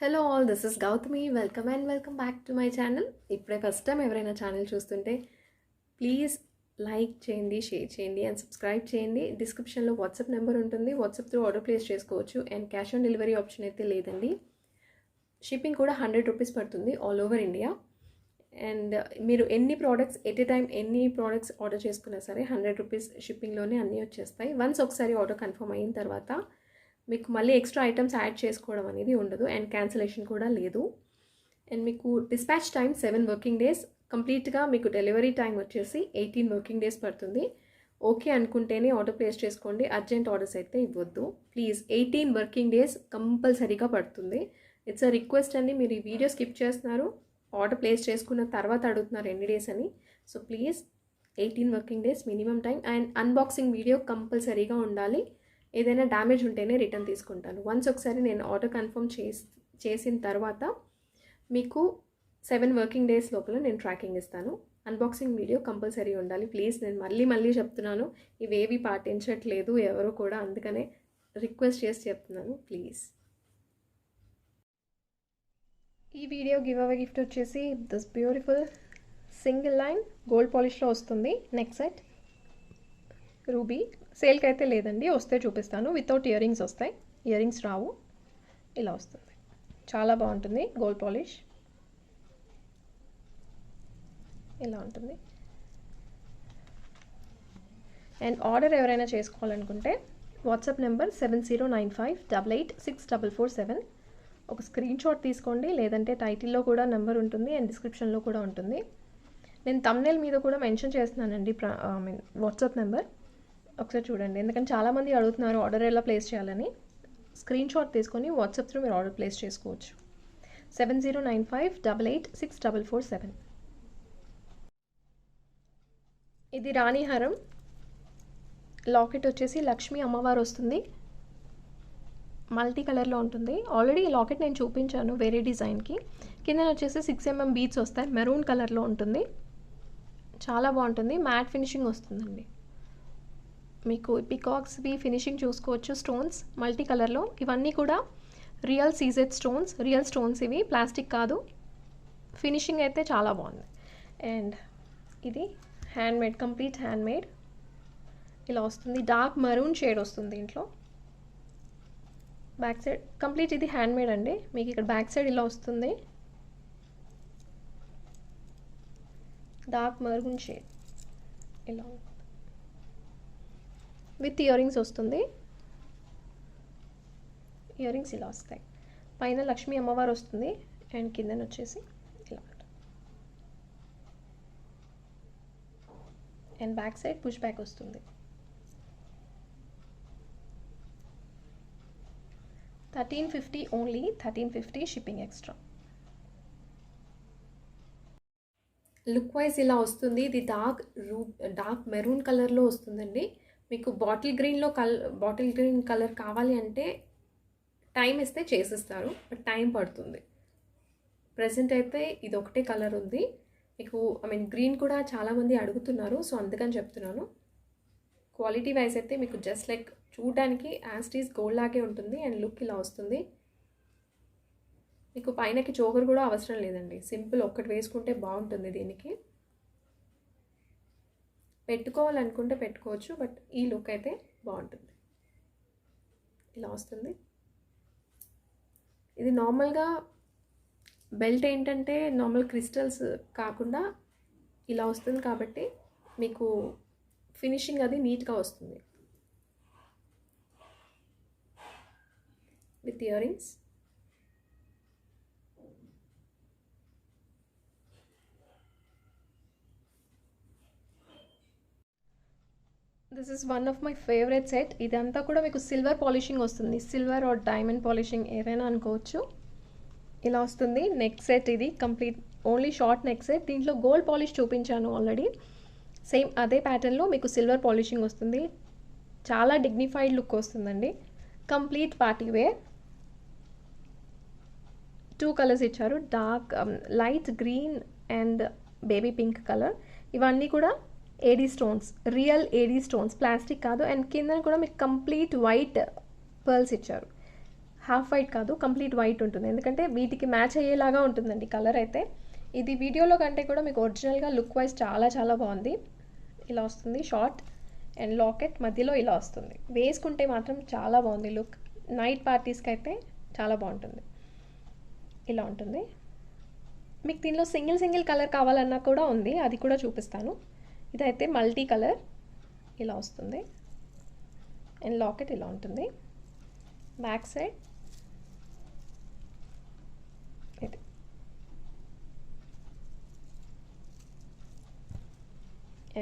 Hello all, this is Gautami. Welcome and welcome back to my channel. ఇప్పుడే first time ఎవరైనా channel చూస్తుంటే please like చేయండి, share చేయండి and subscribe చేయండి. డిస్క్రిప్షన్లో వాట్సాప్ నెంబర్ ఉంటుంది. వాట్సాప్ త్రూ ఆర్డర్ ప్లేస్ చేసుకోవచ్చు and cash on delivery option అయితే లేదండి. షిప్పింగ్ కూడా 100 రూపీస్ పడుతుంది ఆల్ ఓవర్ ఇండియా. అండ్ మీరు ఎన్ని ప్రోడక్ట్స్ ఎట్ ఏ టైం ఎన్ని ప్రోడక్ట్స్ ఆర్డర్ చేసుకున్నా సరే 100 రూపీస్ షిప్పింగ్లోనే అన్నీ వచ్చేస్తాయి. వన్స్ ఒకసారి ఆర్డర్ కన్ఫర్మ్ అయిన తర్వాత మీకు మళ్ళీ ఎక్స్ట్రా ఐటమ్స్ యాడ్ చేసుకోవడం అనేది ఉండదు అండ్ క్యాన్సిలేషన్ కూడా లేదు. అండ్ మీకు డిస్పాచ్ టైం 7 వర్కింగ్ డేస్, కంప్లీట్గా మీకు డెలివరీ టైం వచ్చేసి 18 వర్కింగ్ డేస్ పడుతుంది. ఓకే అనుకుంటేనే ఆర్డర్ ప్లేస్ చేసుకోండి, అర్జెంట్ ఆర్డర్స్ అయితే ఇవ్వద్దు ప్లీజ్. 18 వర్కింగ్ డేస్ కంపల్సరీగా పడుతుంది. ఇట్స్ అ రిక్వెస్ట్ అండి. మీరు ఈ వీడియో స్కిప్ చేస్తున్నారు, ఆర్డర్ ప్లేస్ చేసుకున్న తర్వాత అడుగుతున్నారు ఎన్ని డేస్ అని. So please 18 working days minimum time. And unboxing video కంపల్సరీగా ఉండాలి. ఏదైనా డ్యామేజ్ ఉంటేనే రిటర్న్ తీసుకుంటాను. వన్స్ ఒకసారి నేను ఆర్డర్ కన్ఫర్మ్ చేసిన తర్వాత మీకు 7 వర్కింగ్ డేస్ లోపల నేను ట్రాకింగ్ ఇస్తాను. అన్బాక్సింగ్ వీడియో కంపల్సరీ ఉండాలి ప్లీజ్. నేను మళ్ళీ చెప్తున్నాను, ఇవేవి పాటించట్లేదు ఎవరు కూడా, అందుకనే రిక్వెస్ట్ చేసి చెప్తున్నాను ప్లీజ్. ఈ వీడియో గివ్ అవే గిఫ్ట్ వచ్చేసి this beautiful single line gold పాలిష్లో వస్తుంది నెక్ సెట్. రూబీ సేల్కి అయితే లేదండి, వస్తే చూపిస్తాను. వితౌట్ ఇయర్ రింగ్స్ వస్తాయి, ఇయర్ రింగ్స్ రావు. ఇలా వస్తుంది, చాలా బాగుంటుంది. గోల్డ్ పాలిష్ ఇలా ఉంటుంది. అండ్ ఆర్డర్ ఎవరైనా చేసుకోవాలనుకుంటే వాట్సాప్ నెంబర్ 7095886447. ఒక స్క్రీన్ షాట్ తీసుకోండి, లేదంటే టైటిల్లో కూడా నెంబర్ ఉంటుంది అండ్ డిస్క్రిప్షన్లో కూడా ఉంటుంది. నేను థంబ్నెయిల్ మీద కూడా మెన్షన్ చేస్తున్నానండి వాట్సాప్ నెంబర్, ఒకసారి చూడండి. ఎందుకంటే చాలామంది అడుగుతున్నారు ఆర్డర్ ఎలా ప్లేస్ చేయాలని. స్క్రీన్ షాట్ తీసుకొని వాట్సాప్ త్రూ మీరు ఆర్డర్ ప్లేస్ చేసుకోవచ్చు. 7095886447. ఇది రాణి హారం. లాకెట్ వచ్చేసి లక్ష్మీ అమ్మవారు వస్తుంది, మల్టీ కలర్లో ఉంటుంది. ఆల్రెడీ ఈ లాకెట్ నేను చూపించాను వేరే డిజైన్కి. కింద వచ్చేసి 6mm బీడ్స్ వస్తాయి, మెరూన్ కలర్లో ఉంటుంది. చాలా బాగుంటుంది, మ్యాట్ ఫినిషింగ్ వస్తుందండి. మీకు పికాక్స్వి ఫినిషింగ్ చూసుకోవచ్చు. స్టోన్స్ మల్టీ కలర్లో, ఇవన్నీ కూడా real CZ stones, real stones ఇవి, ప్లాస్టిక్ కాదు. ఫినిషింగ్ అయితే చాలా బాగుంది. అండ్ ఇది హ్యాండ్మేడ్, కంప్లీట్ హ్యాండ్మేడ్ ఇలా వస్తుంది. డార్క్ మరూన్ షేడ్ వస్తుంది దీంట్లో. బ్యాక్ సైడ్ కంప్లీట్ ఇది హ్యాండ్మేడ్ అండి. మీకు ఇక్కడ బ్యాక్ సైడ్ ఇలా వస్తుంది, డార్క్ మరూన్ షేడ్ ఇలా విత్ ఇయర్ రింగ్స్ వస్తుంది. ఇయర్ రింగ్స్ ఇలా వస్తాయి. పైన లక్ష్మీ అమ్మవారు వస్తుంది అండ్ కిందన వచ్చేసి ఇలా and back side push back వస్తుంది. 1350 only, 1350 shipping extra. Look wise ఇలా వస్తుంది. ఇది డార్క్ మెరూన్ కలర్లో వస్తుందండి. మీకు బాటిల్ గ్రీన్ కలర్ కావాలి అంటే టైం ఇస్తే చేసిస్తారు, బట్ టైం పడుతుంది. ప్రజెంట్ అయితే ఇది ఒకటే కలర్ ఉంది మీకు. గ్రీన్ కూడా చాలామంది అడుగుతున్నారు, సో అందుకని చెప్తున్నాను. క్వాలిటీ వైజ్ అయితే మీకు జస్ట్ లైక్ చూడడానికి యాస్టీస్ గోల్డ్ లాగే ఉంటుంది అండ్ లుక్ ఇలా వస్తుంది. మీకు పైనకి చోకర్ కూడా అవసరం లేదండి, సింపుల్ ఒక్కటి వేసుకుంటే బాగుంటుంది. దీనికి పెట్టుకోవాలనుకుంటే పెట్టుకోవచ్చు, బట్ ఈ లుక్ అయితే బాగుంటుంది. ఇలా వస్తుంది. ఇది నార్మల్గా బెల్ట్ ఏంటంటే నార్మల్ క్రిస్టల్స్ కాకుండా ఇలా వస్తుంది కాబట్టి మీకు ఫినిషింగ్ అది నీట్గా వస్తుంది with earrings. This is one of my favourite set. ఇదంతా కూడా మీకు సిల్వర్ పాలిషింగ్ వస్తుంది, సిల్వర్ ఆర్ డైమండ్ పాలిషింగ్ ఏదైనా అనుకోవచ్చు. ఇలా వస్తుంది నెక్ సెట్. ఇది complete only short neck set. దీంట్లో గోల్డ్ పాలిష్ చూపించాను ఆల్రెడీ. సేమ్ అదే ప్యాటర్న్లో మీకు సిల్వర్ పాలిషింగ్ వస్తుంది. చాలా డిగ్నిఫైడ్ లుక్ వస్తుందండి. Complete party wear. 2 కలర్స్ ఇచ్చారు, dark light green and baby pink colour. ఇవన్నీ కూడా AD stones, real AD stones, plastic కాదు. అండ్ కింద కూడా మీకు కంప్లీట్ వైట్ పర్ల్స్ ఇచ్చారు. హాఫ్ వైట్ కాదు, కంప్లీట్ వైట్ ఉంటుంది. ఎందుకంటే వీటికి మ్యాచ్ అయ్యేలాగా ఉంటుందండి కలర్ అయితే. ఇది వీడియోలో కంటే కూడా మీకు ఒరిజినల్గా లుక్ వైజ్ చాలా చాలా బాగుంది. ఇలా వస్తుంది షార్ట్ అండ్ లాకెట్ మధ్యలో ఇలా వస్తుంది. వేసుకుంటే మాత్రం చాలా బాగుంది లుక్. నైట్ పార్టీస్కి అయితే చాలా బాగుంటుంది. ఇలా ఉంటుంది. మీకు దీనిలో సింగిల్ కలర్ కావాలన్నా కూడా ఉంది, అది కూడా చూపిస్తాను. ఇదైతే మల్టీ కలర్ ఇలా వస్తుంది అండ్ లాకెట్ ఇలా ఉంటుంది. బ్యాక్ సైడ్ ఇది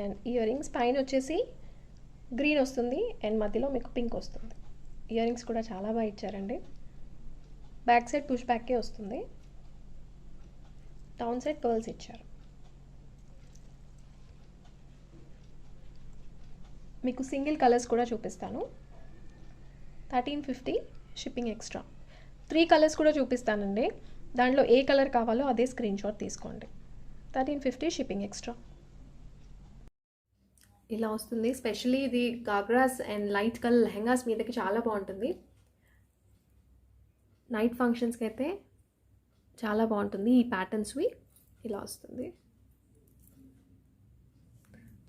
అండ్ ఇయర్ రింగ్స్ పైన వచ్చేసి గ్రీన్ వస్తుంది అండ్ మధ్యలో మీకు పింక్ వస్తుంది. ఇయర్ రింగ్స్ కూడా చాలా బాగా ఇచ్చారండి. బ్యాక్ సైడ్ పుష్ బ్యాకే వస్తుంది. డౌన్ సైడ్ పర్ల్స్ ఇచ్చారు. మీకు సింగిల్ కలర్స్ కూడా చూపిస్తాను. 1350 షిప్పింగ్ ఎక్స్ట్రా. 3 కలర్స్ కూడా చూపిస్తానండి. దాంట్లో ఏ కలర్ కావాలో అదే స్క్రీన్ షాట్ తీసుకోండి. 1350 షిప్పింగ్ ఎక్స్ట్రా. ఇలా వస్తుంది. స్పెషల్లీ ఇది ghagras and light colour lehengas మీదకి చాలా బాగుంటుంది. నైట్ ఫంక్షన్స్కి అయితే చాలా బాగుంటుంది. ఈ ప్యాటర్న్స్వి ఇలా వస్తుంది.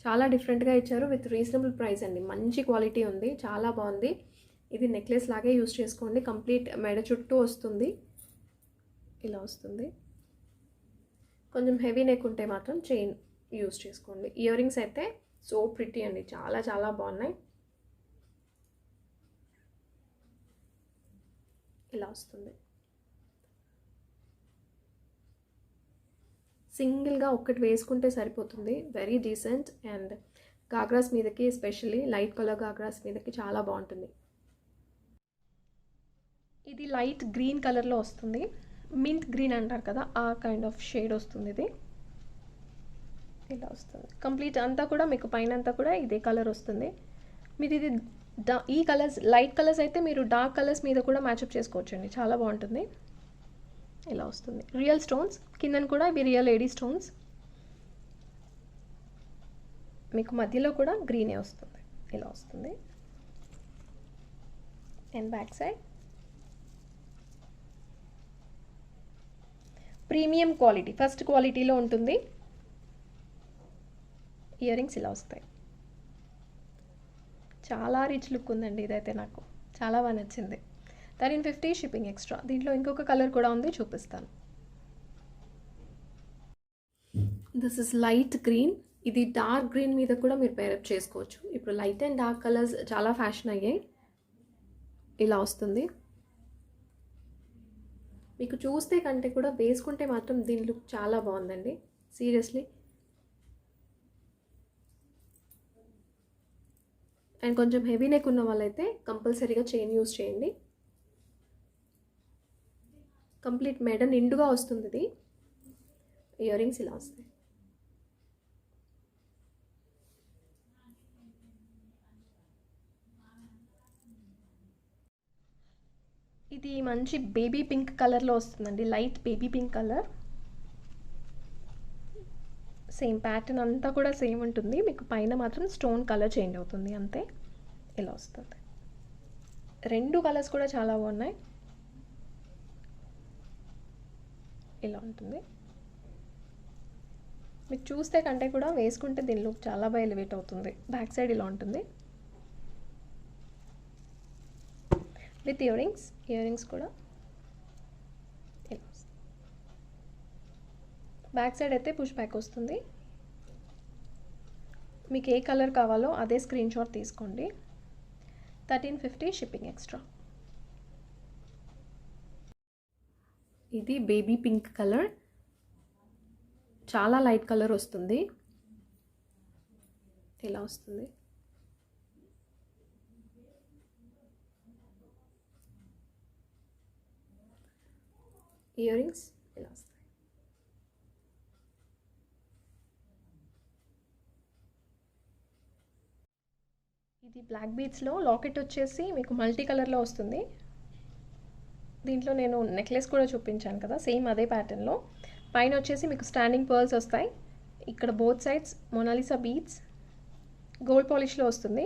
చాలా డిఫరెంట్గా ఇచ్చారు విత్ రీజనబుల్ ప్రైస్ అండి. మంచి క్వాలిటీ ఉంది, చాలా బాగుంది. ఇది నెక్లెస్ లాగే యూస్ చేసుకోండి. కంప్లీట్ మెడ చుట్టూ వస్తుంది, ఇలా వస్తుంది. కొంచెం హెవీ నెక్ ఉంటే మాత్రం చైన్ యూస్ చేసుకోండి. ఇయర్ రింగ్స్ అయితే సో ప్రిటీ అండి, చాలా చాలా బాగున్నాయి. ఇలా వస్తుంది. సింగిల్గా ఒక్కటి వేసుకుంటే సరిపోతుంది. వెరీ డీసెంట్ అండ్ గాగ్రాస్ మీదకి ఎస్పెషల్లీ లైట్ కలర్ గాగ్రాస్ మీదకి చాలా బాగుంటుంది. ఇది లైట్ గ్రీన్ కలర్లో వస్తుంది. మింట్ గ్రీన్ అంటారు కదా, ఆ కైండ్ ఆఫ్ షేడ్ వస్తుంది. ఇది ఇలా వస్తుంది. కంప్లీట్ అంతా కూడా మీకు పైన అంతా కూడా ఇదే కలర్ వస్తుంది. మీరు ఇది ఈ కలర్స్ లైట్ కలర్స్ అయితే మీరు డార్క్ కలర్స్ మీద కూడా మ్యాచప్ చేసుకోవచ్చండి, చాలా బాగుంటుంది. ఇలా వస్తుంది. రియల్ స్టోన్స్ కిందన కూడా ఇవి రియల్ ఏడీ స్టోన్స్. మీకు మధ్యలో కూడా గ్రీనే వస్తుంది, ఇలా వస్తుంది. And back side premium quality, first క్వాలిటీలో ఉంటుంది. ఇయర్ రింగ్స్ ఇలా వస్తాయి. చాలా రిచ్ లుక్ ఉందండి. ఇదైతే నాకు చాలా బాగా నచ్చింది. 1350 షిప్పింగ్ ఎక్స్ట్రా. దీంట్లో ఇంకొక కలర్ కూడా ఉంది, చూపిస్తాను. This is light green. ఇది డార్క్ గ్రీన్ మీద కూడా మీరు పేరప్ చేసుకోవచ్చు. ఇప్పుడు లైట్ అండ్ డార్క్ కలర్స్ చాలా ఫ్యాషన్ అయ్యాయి. ఇలా వస్తుంది. మీకు చూస్తే కంటే కూడా వేసుకుంటే మాత్రం దీని లుక్ చాలా బాగుందండి, సీరియస్లీ. అండ్ కొంచెం హెవీ నెక్ ఉన్న వాళ్ళైతే కంపల్సరీగా చైన్ యూస్ చేయండి. కంప్లీట్ మెడ నిండుగా వస్తుంది. ఇది ఇయర్ రింగ్స్ ఇలా వస్తాయి. ఇది మంచి బేబీ పింక్ కలర్లో వస్తుందండి, light baby pink colour. Same pattern అంతా కూడా సేమ్ ఉంటుంది. మీకు పైన మాత్రం స్టోన్ కలర్ చేంజ్ అవుతుంది అంతే. ఇలా వస్తుంది. 2 కలర్స్ కూడా చాలా బాగున్నాయి. ఇలా ఉంటుంది. మీకు చూస్తే కంటే కూడా వేసుకుంటే దీని లుక్ చాలా బాగా ఎలివేట్ అవుతుంది. బ్యాక్ సైడ్ ఇలా ఉంటుంది with ear rings. Ear rings కూడా ఇలా వస్తుంది. బ్యాక్ సైడ్ అయితే పుష్ బ్యాక్ వస్తుంది. మీకు ఏ కలర్ కావాలో అదే స్క్రీన్ షాట్ తీసుకోండి. 1350 షిప్పింగ్ ఎక్స్ట్రా. ఇది బేబీ పింక్ కలర్, చాలా లైట్ కలర్ వస్తుంది. ఇలా వస్తుంది. ఇయర్ రింగ్స్ ఇలా వస్తాయి. ఇది బ్లాక్ బీడ్స్లో లాకెట్ వచ్చేసి మీకు మల్టీ కలర్లో వస్తుంది. దీంట్లో నేను నెక్లెస్ కూడా చూపించాను కదా, సేమ్ అదే ప్యాటర్న్లో. పైన వచ్చేసి మీకు స్టాండింగ్ పర్ల్స్ వస్తాయి. ఇక్కడ both sides Mona Lisa beads gold పాలిష్లో వస్తుంది.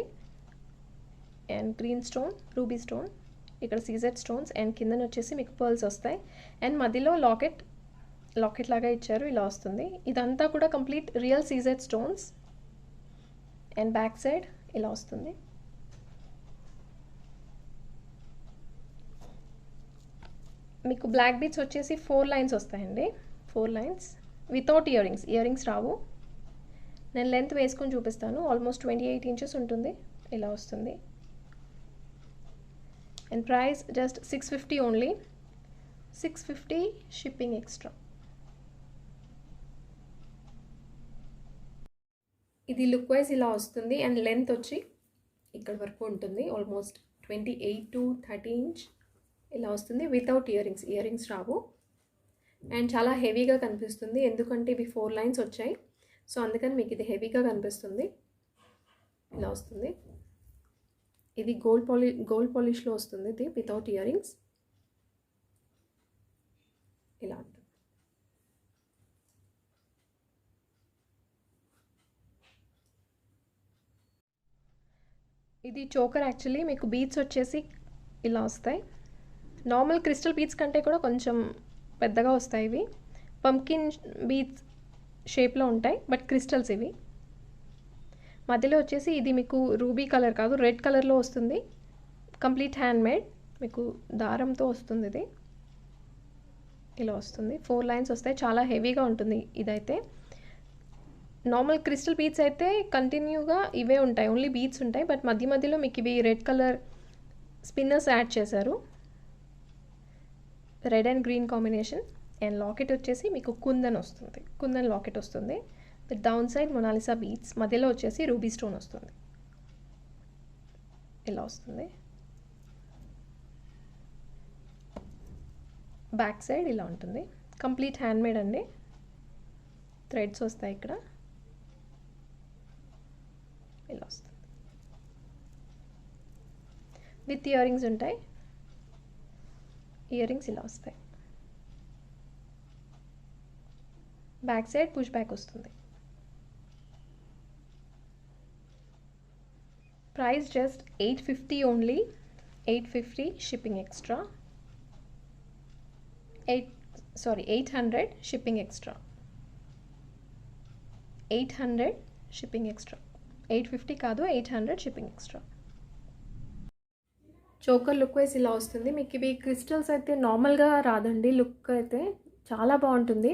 And green stone, ruby stone ఇక్కడ సీజెడ్ స్టోన్స్ అండ్ కిందన వచ్చేసి మీకు పర్ల్స్ వస్తాయి అండ్ మధ్యలో లాకెట్ లాగా ఇచ్చారు, ఇలా వస్తుంది. ఇదంతా కూడా complete real CZ stones and back side ఇలా వస్తుంది. మీకు బ్లాక్ బీడ్స్ వచ్చేసి 4 లైన్స్ వస్తాయండి, 4 లైన్స్ వితౌట్ ఇయరింగ్స్ రావు. నేను లెంత్ వేసుకొని చూపిస్తాను. ఆల్మోస్ట్ 28 ఇంచెస్ ఉంటుంది, ఇలా వస్తుంది. And price just 650 only, 650 shipping extra. ఇది లుక్ వైజ్ ఇలా వస్తుంది అండ్ లెంత్ వచ్చి ఇక్కడ వరకు ఉంటుంది, ఆల్మోస్ట్ 28 to 30 ఇంచ్ ఇలా వస్తుంది వితౌట్ ఇయరింగ్స్ రావు. అండ్ చాలా హెవీగా కనిపిస్తుంది ఎందుకంటే ఇవి 4 లైన్స్ వచ్చాయి, సో అందుకని మీకు ఇది హెవీగా కనిపిస్తుంది, ఇలా వస్తుంది. ఇది గోల్డ్ పాలిష్లో వస్తుంది, ఇది వితౌట్ ఇయరింగ్స్ ఇలా ఉంటుంది. ఇది చోకర్. యాక్చువల్లీ మీకు బీడ్స్ వచ్చేసి ఇలా వస్తాయి. నార్మల్ క్రిస్టల్ బీడ్స్ కంటే కూడా కొంచెం పెద్దగా వస్తాయి. ఇవి పంకిన్ బీడ్స్ షేప్లో ఉంటాయి, బట్ క్రిస్టల్స్ ఇవి. మధ్యలో వచ్చేసి ఇది మీకు రూబీ కలర్ కాదు, రెడ్ కలర్లో వస్తుంది. కంప్లీట్ హ్యాండ్ మేడ్, మీకు దారంతో వస్తుంది. ఇది ఇలా వస్తుంది, 4 లైన్స్ వస్తాయి. చాలా హెవీగా ఉంటుంది ఇదైతే. నార్మల్ క్రిస్టల్ బీడ్స్ అయితే కంటిన్యూగా ఇవే ఉంటాయి, ఓన్లీ బీడ్స్ ఉంటాయి. బట్ మధ్యలో మీకు ఇవి రెడ్ కలర్ స్పిన్నర్స్ యాడ్ చేశారు, red and green combination. And locket వచ్చేసి మీకు కుందన్ లాకెట్ వస్తుంది with down side Mona Lisa beads. మధ్యలో వచ్చేసి రూబీ స్టోన్ వస్తుంది, ఇలా వస్తుంది. బ్యాక్ సైడ్ ఇలా ఉంటుంది. కంప్లీట్ హ్యాండ్ మేడ్ అండి, థ్రెడ్స్ వస్తాయి ఇక్కడ, ఇలా వస్తుంది. విత్ ఇయరింగ్స్ ఉంటాయి, ఇయరింగ్స్ ఇలా వస్తాయి. బ్యాక్ సైడ్ పుష్ బ్యాక్ వస్తుంది. Price just 850 only, 850 shipping extra. 800 shipping extra, 800 shipping extra. 850 కాదు, 800 shipping extra. Choker look wise ఇలా వస్తుంది. మీకు ఇవి క్రిస్టల్స్ అయితే నార్మల్గా రాదండి, లుక్ అయితే చాలా బాగుంటుంది,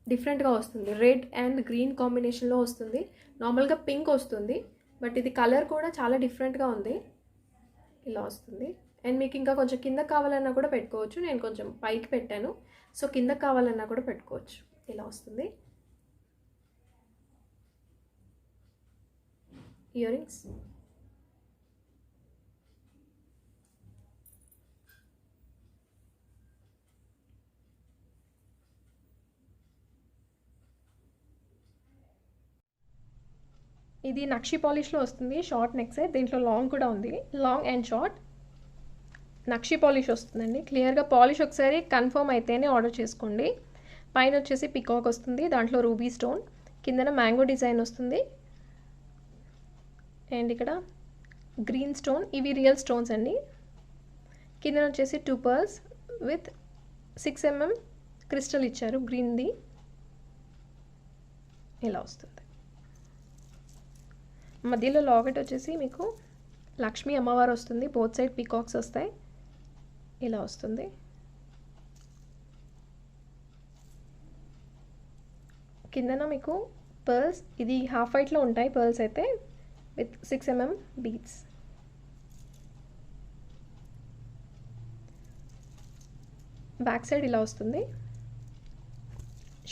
డిఫరెంట్గా వస్తుంది. రెడ్ అండ్ గ్రీన్ కాంబినేషన్లో వస్తుంది. నార్మల్గా పింక్ వస్తుంది, బట్ ఇది కలర్ కూడా చాలా డిఫరెంట్గా ఉంది, ఇలా వస్తుంది. అండ్ మీకు ఇంకా కొంచెం కింద కావాలన్నా కూడా పెట్టుకోవచ్చు. నేను కొంచెం పైకి పెట్టాను, సో కింద కావాలన్నా కూడా పెట్టుకోవచ్చు, ఇలా వస్తుంది. ఇయరింగ్స్ ఇది నక్షి పాలిష్లో వస్తుంది, షార్ట్ నెక్ సెట్. దీంట్లో లాంగ్ కూడా ఉంది, long and short nakshi polish వస్తుందండి. క్లియర్గా పాలిష్ ఒకసారి కన్ఫర్మ్ అయితేనే ఆర్డర్ చేసుకోండి. పైన వచ్చేసి పికాక్ వస్తుంది, దాంట్లో రూబీ స్టోన్, కిందన మ్యాంగో డిజైన్ వస్తుంది. అండ్ ఇక్కడ గ్రీన్ స్టోన్, ఇవి రియల్ స్టోన్స్ అండి. కిందన వచ్చేసి 2 పర్ల్స్ విత్ 6 mm క్రిస్టల్ ఇచ్చారు, గ్రీన్ది, ఇలా వస్తుంది. మధ్యలో లాకెట్ వచ్చేసి మీకు లక్ష్మీ అమ్మవారు వస్తుంది, బోత్ సైడ్ పీకాక్స్ వస్తాయి, ఇలా వస్తుంది. కిందన మీకు పర్ల్స్, ఇది హాఫ్ వైట్లో ఉంటాయి పర్ల్స్ అయితే, with 6 mm beads. Back side ఇలా వస్తుంది.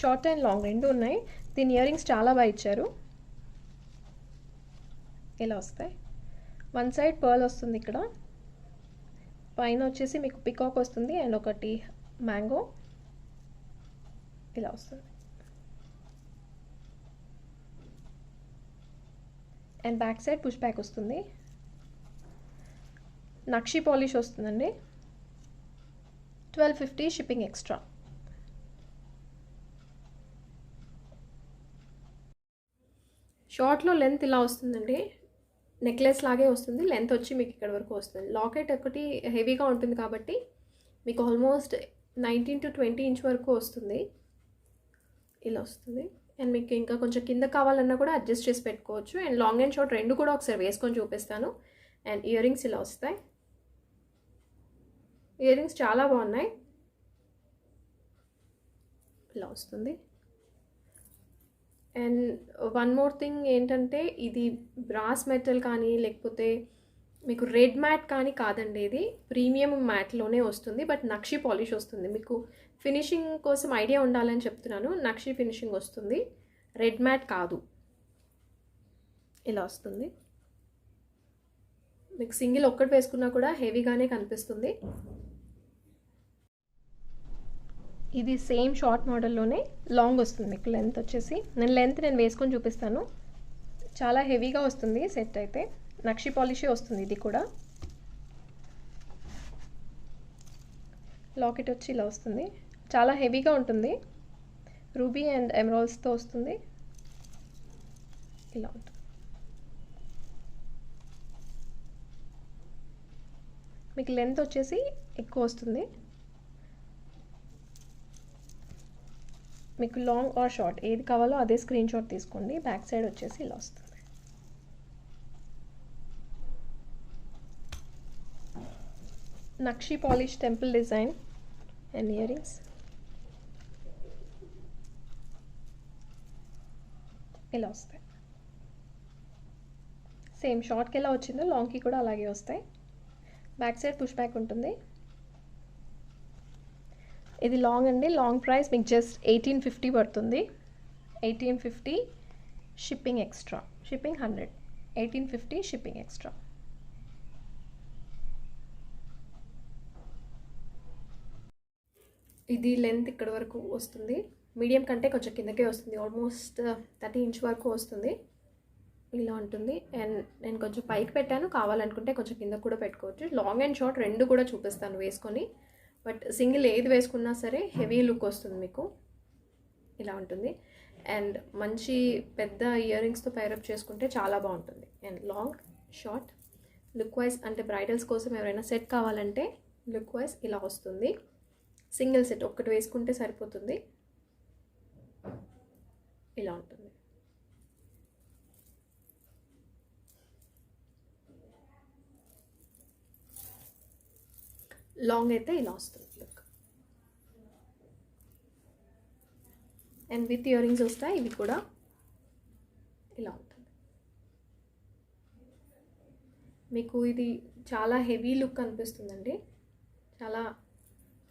షార్ట్ అండ్ లాంగ్ రెండు ఉన్నాయి. దీని ఇయరింగ్స్ చాలా బాగా ఇచ్చారు, ఇలా వస్తాయి. 1 సైడ్ పర్ల్ వస్తుంది, ఇక్కడ పైన వచ్చేసి మీకు పికాక్ వస్తుంది అండ్ ఒకటి మ్యాంగో, ఇలా వస్తుంది. And back side push back వస్తుంది. నక్షి పాలిష్ వస్తుందండి, 1250 షిప్పింగ్ ఎక్స్ట్రా. షార్ట్లో లెంత్ ఇలా వస్తుందండి, నెక్లెస్ లాగే వస్తుంది. లెంత్ వచ్చి మీకు ఇక్కడ వరకు వస్తుంది. లాకెట్ ఒకటి హెవీగా ఉంటుంది కాబట్టి మీకు ఆల్మోస్ట్ 19 to 20 ఇంచ్ వరకు వస్తుంది. ఇలా వస్తుంది. అండ్ మీకు ఇంకా కొంచెం కింద కావాలన్నా కూడా అడ్జస్ట్ చేసి పెట్టుకోవచ్చు. అండ్ లాంగ్ అండ్ షార్ట్ రెండు కూడా ఒకసారి వేసుకొని చూపిస్తాను. అండ్ ఇయర్ రింగ్స్ ఇలా వస్తాయి. ఇయర్ రింగ్స్ చాలా బాగున్నాయి. ఇలా వస్తుంది. అండ్ వన్ మోర్ థింగ్ ఏంటంటే ఇది బ్రాస్ మెటల్ కానీ లేకపోతే మీకు రెడ్ మ్యాట్ కానీ కాదండి. ఇది ప్రీమియం మ్యాట్లోనే వస్తుంది. బట్ నక్షి పాలిష్ వస్తుంది. మీకు ఫినిషింగ్ కోసం ఐడియా ఉండాలని చెప్తున్నాను. నక్షి ఫినిషింగ్ వస్తుంది, రెడ్ మ్యాట్ కాదు. ఇలా వస్తుంది. మీకు సింగిల్ ఒక్కటి వేసుకున్నా కూడా హెవీగానే కనిపిస్తుంది. ఇది సేమ్ షార్ట్ మోడల్లోనే లాంగ్ వస్తుంది. మీకు లెంత్ వచ్చేసి నేను వేసుకొని చూపిస్తాను. చాలా హెవీగా వస్తుంది సెట్ అయితే. నక్షి పాలిషే వస్తుంది ఇది కూడా. లాకెట్ వచ్చి ఇలా వస్తుంది. చాలా హెవీగా ఉంటుంది. రూబీ అండ్ ఎమరాల్డ్స్తో వస్తుంది. ఇలా ఉంటుంది. మీకు లెంత్ వచ్చేసి ఎక్కువ వస్తుంది. మీకు లాంగ్ ఆర్ షార్ట్ ఏది కావాలో అదే స్క్రీన్ షాట్ తీసుకోండి. బ్యాక్ సైడ్ వచ్చేసి ఇలా వస్తుంది. Nakshi polish temple design and ear rings. ఇలా వస్తాయి. సేమ్ షార్ట్కి ఎలా వచ్చిందో లాంగ్కి కూడా అలాగే వస్తాయి. బ్యాక్ సైడ్ పుష్ బ్యాక్ ఉంటుంది. ఇది లాంగ్ అండి. లాంగ్ ప్రైస్ మీకు జస్ట్ 1850 పడుతుంది. 1850 shipping extra. Shipping 100. 1850 shipping extra. ఇది లెంత్ ఇక్కడ వరకు వస్తుంది. మీడియం కంటే కొంచెం కిందకే వస్తుంది. ఆల్మోస్ట్ 30 ఇంచ్ వరకు వస్తుంది. ఇలా ఉంటుంది. అండ్ నేను కొంచెం పైకి పెట్టాను. కావాలనుకుంటే కొంచెం కింద కూడా పెట్టుకోవచ్చు. లాంగ్ అండ్ షార్ట్ రెండు కూడా చూపిస్తాను వేసుకొని. బట్ సింగిల్ ఏది వేసుకున్నా సరే హెవీ లుక్ వస్తుంది మీకు. ఇలా ఉంటుంది. అండ్ మంచి పెద్ద ఇయర్ రింగ్స్తో పైరప్ చేసుకుంటే చాలా బాగుంటుంది. And long short look wise అంటే బ్రైడల్స్ కోసం ఎవరైనా సెట్ కావాలంటే లుక్ వైజ్ ఇలా వస్తుంది. సింగిల్ సెట్ ఒక్కటి వేసుకుంటే సరిపోతుంది. ఇలా ఉంటుంది. లాంగ్ అయితే ఇలా వస్తుంది look. And with ear rings వస్తాయి. ఇవి కూడా ఇలా ఉంటుంది. మీకు ఇది చాలా హెవీ లుక్ అనిపిస్తుందండి. చాలా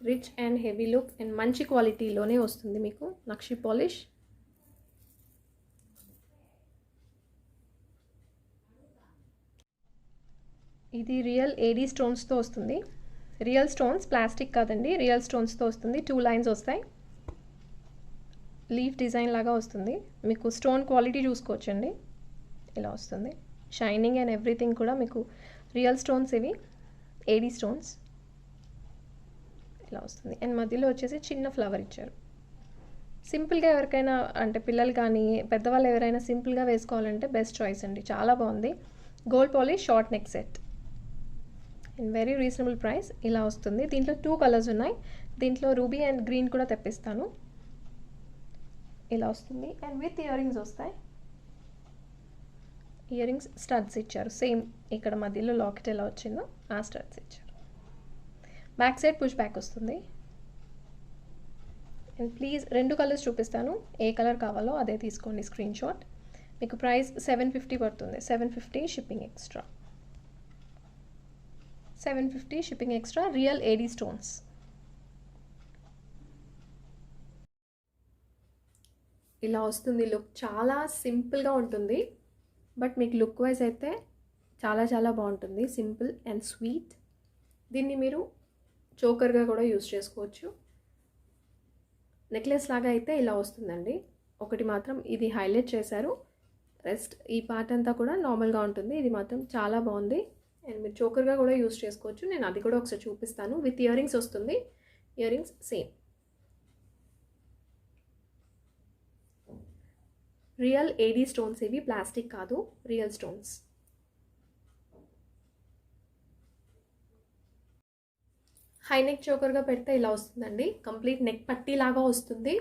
rich and heavy look and మంచి క్వాలిటీలోనే వస్తుంది మీకు నక్షి పాలిష్. ఇది రియల్ ఏడీ స్టోన్స్తో వస్తుంది. రియల్ స్టోన్స్, ప్లాస్టిక్ కాదండి, రియల్ స్టోన్స్తో వస్తుంది. 2 లైన్స్ వస్తాయి. లీఫ్ డిజైన్ లాగా వస్తుంది. మీకు స్టోన్ క్వాలిటీ చూసుకోవచ్చండి. ఇలా వస్తుంది. షైనింగ్ అండ్ ఎవ్రీథింగ్ కూడా మీకు రియల్ స్టోన్స్. ఇవి ఏడీ స్టోన్స్. ఇలా వస్తుంది. అండ్ మధ్యలో వచ్చేసి చిన్న ఫ్లవర్ ఇచ్చారు. సింపుల్గా ఎవరికైనా అంటే పిల్లలు కానీ పెద్దవాళ్ళు ఎవరైనా సింపుల్గా వేసుకోవాలంటే బెస్ట్ చాయిస్ అండి. చాలా బాగుంది. Gold polish short neck set in very reasonable price. ఇలా వస్తుంది. దీంట్లో 2 కలర్స్ ఉన్నాయి. దీంట్లో రూబీ అండ్ గ్రీన్ కూడా తెప్పిస్తాను. ఇలా వస్తుంది. అండ్ విత్ ఇయర్ రింగ్స్ వస్తాయి. ఇయర్ రింగ్స్ స్టడ్స్ ఇచ్చారు. సేమ్ ఇక్కడ మధ్యలో లాకెట్ ఎలా వచ్చిందో ఆ స్టడ్స్ ఇచ్చారు. బ్యాక్ సైడ్ పుష్ బ్యాక్ వస్తుంది. అండ్ ప్లీజ్ 2 కలర్స్ చూపిస్తాను. ఏ కలర్ కావాలో అదే తీసుకోండి స్క్రీన్ షాట్. మీకు ప్రైస్ 750 పడుతుంది. 750 shipping extra. 750 shipping extra. Real AD stones. ఇలా వస్తుంది లుక్. చాలా సింపుల్గా ఉంటుంది. బట్ మీకు లుక్ వైజ్ అయితే చాలా చాలా బాగుంటుంది. Simple and sweet. దీన్ని మీరు చోకర్గా కూడా యూజ్ చేసుకోవచ్చు. నెక్లెస్ లాగా అయితే ఇలా వస్తుందండి. ఒకటి మాత్రం ఇది హైలైట్ చేశారు. రెస్ట్ ఈ పార్ట్ అంతా కూడా నార్మల్గా ఉంటుంది. ఇది మాత్రం చాలా బాగుంది. అండ్ మీరు చోకర్గా కూడా యూజ్ చేసుకోవచ్చు. నేను అది కూడా ఒకసారి చూపిస్తాను. విత్ ఇయర్ రింగ్స్ వస్తుంది. Ear rings same. Real AD stones. ఇవి ప్లాస్టిక్ కాదు, రియల్ స్టోన్స్. హై నెక్ చోకర్గా పెడితే ఇలా వస్తుందండి. కంప్లీట్ నెక్ పట్టీ లాగా వస్తుంది.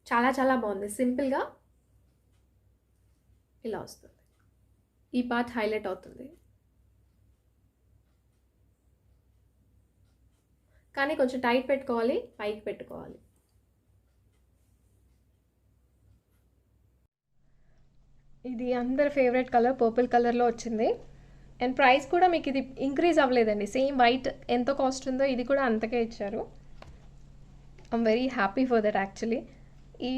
చాలా చాలా బాగుంది. సింపుల్గా ఇలా వస్తుంది. ఈ పార్ట్ హైలైట్ అవుతుంది, కానీ కొంచెం టైట్ పెట్టుకోవాలి, పైకి పెట్టుకోవాలి. ఇది అందరి ఫేవరెట్ కలర్ పర్పుల్ కలర్లో వచ్చింది. అండ్ ప్రైస్ కూడా మీకు ఇది ఇంక్రీజ్ అవ్వలేదండి. సేమ్ వైట్ ఎంత కాస్ట్ ఉందో ఇది కూడా అంతకే ఇచ్చారు. I'm very happy for that actually. ఈ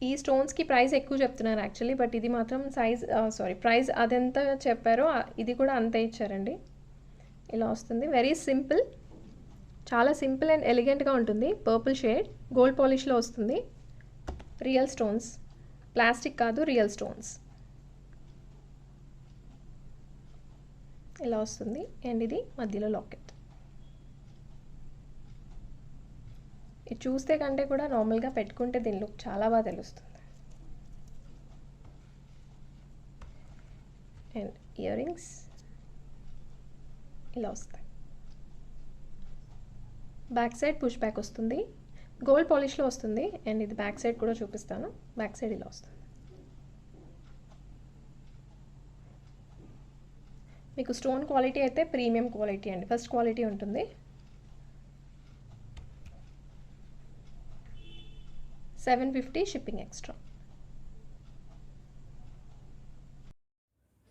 ఈ స్టోన్స్కి ప్రైస్ ఎక్కువ చెప్తున్నారు యాక్చువల్లీ, బట్ ఇది మాత్రం ప్రైస్ అదెంత చెప్పారో ఇది కూడా అంతే ఇచ్చారండి. ఇలా వస్తుంది. వెరీ సింపుల్, చాలా సింపుల్ అండ్ ఎలిగెంట్గా ఉంటుంది. పర్పుల్ షేడ్ గోల్డ్ పాలిష్లో వస్తుంది. రియల్ స్టోన్స్, ప్లాస్టిక్ కాదు, రియల్ స్టోన్స్. ఇలా వస్తుంది. అండ్ ఇది మధ్యలో లాకెట్. ఇది చూస్తే కంటే కూడా నార్మల్గా పెట్టుకుంటే దీని లుక్ చాలా బాగా తెలుస్తుంది. అండ్ ఇయర్ రింగ్స్ ఇలా వస్తాయి. బ్యాక్ సైడ్ పుష్ బ్యాక్ వస్తుంది. గోల్డ్ పాలిష్లో వస్తుంది. అండ్ ఇది బ్యాక్ సైడ్ కూడా చూపిస్తాను. బ్యాక్ సైడ్ ఇలా వస్తుంది. మీకు స్టోన్ క్వాలిటీ అయితే ప్రీమియం క్వాలిటీ అండి, ఫస్ట్ క్వాలిటీ ఉంటుంది. $750 షిప్పింగ్ ఎక్స్ట్రా.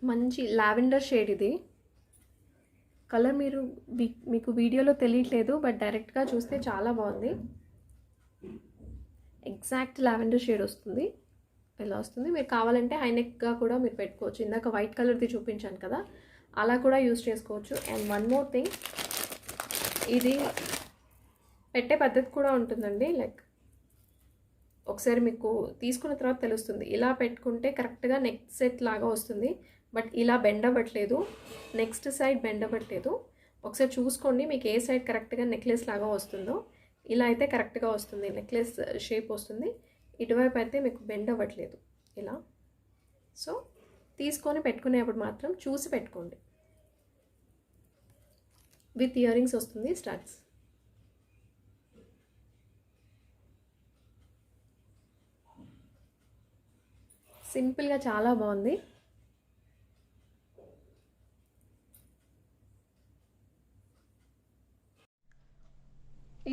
మంచి లావెండర్ షేడ్ ఇది. కలర్ మీకు వీడియోలో తెలియట్లేదు, బట్ డైరెక్ట్గా చూస్తే చాలా బాగుంది. ఎగ్జాక్ట్ లావెండర్ షేడ్ వస్తుంది. ఇలా వస్తుంది. మీరు కావాలంటే హైనెక్గా కూడా మీరు పెట్టుకోవచ్చు. ఇందాక వైట్ కలర్ది చూపించాను కదా, అలా కూడా యూస్ చేసుకోవచ్చు. అండ్ వన్ మోర్ థింగ్, ఇది పెట్టే పద్ధతి కూడా ఉంటుందండి. లైక్ ఒకసారి మీకు తీసుకున్న తర్వాత తెలుస్తుంది. ఇలా పెట్టుకుంటే కరెక్ట్గా నెక్ సెట్ లాగా వస్తుంది, బట్ ఇలా బెండ్ అవ్వట్లేదు, నెక్స్ట్ సైడ్ బెండ్ అవ్వట్లేదు. ఒకసారి చూసుకోండి మీకు ఏ సైడ్ కరెక్ట్గా నెక్లెస్ లాగా వస్తుందో. ఇలా అయితే కరెక్ట్గా వస్తుంది, నెక్లెస్ షేప్ వస్తుంది. ఇటువైపు అయితే మీకు బెండ్ అవ్వట్లేదు ఇలా. సో తీసుకొని పెట్టుకునేప్పుడు మాత్రం చూసి పెట్టుకోండి. విత్ ఇయర్ రింగ్స్ వస్తుంది, స్టడ్స్. సింపుల్గా చాలా బాగుంది.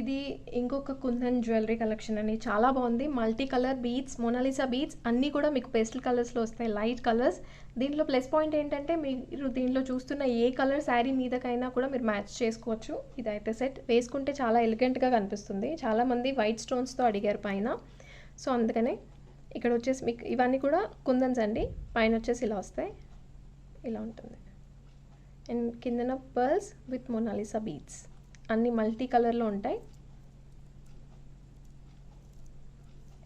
ఇది ఇంకొక కుందన్ జ్యువెలరీ కలెక్షన్ అండి. చాలా బాగుంది. Multi colour beads, Mona Lisa beads అన్నీ కూడా మీకు పేస్టల్ కలర్స్లో వస్తాయి, లైట్ కలర్స్. దీంట్లో ప్లస్ పాయింట్ ఏంటంటే మీరు దీంట్లో చూస్తున్న ఏ కలర్ శారీ మీదకైనా కూడా మీరు మ్యాచ్ చేసుకోవచ్చు. ఇదైతే సెట్ వేసుకుంటే చాలా ఎలిగెంట్గా కనిపిస్తుంది. చాలామంది వైట్ స్టోన్స్తో అడిగారు పైన, సో అందుకనే ఇక్కడ వచ్చేసి మీకు ఇవన్నీ కూడా కుందన్స్ అండి. పైన వచ్చేసి ఇలా వస్తాయి, ఇలా ఉంటుంది. అండ్ కిందన పర్ల్స్ విత్ మోనాలిసా బీడ్స్ అన్నీ మల్టీ కలర్లో ఉంటాయి,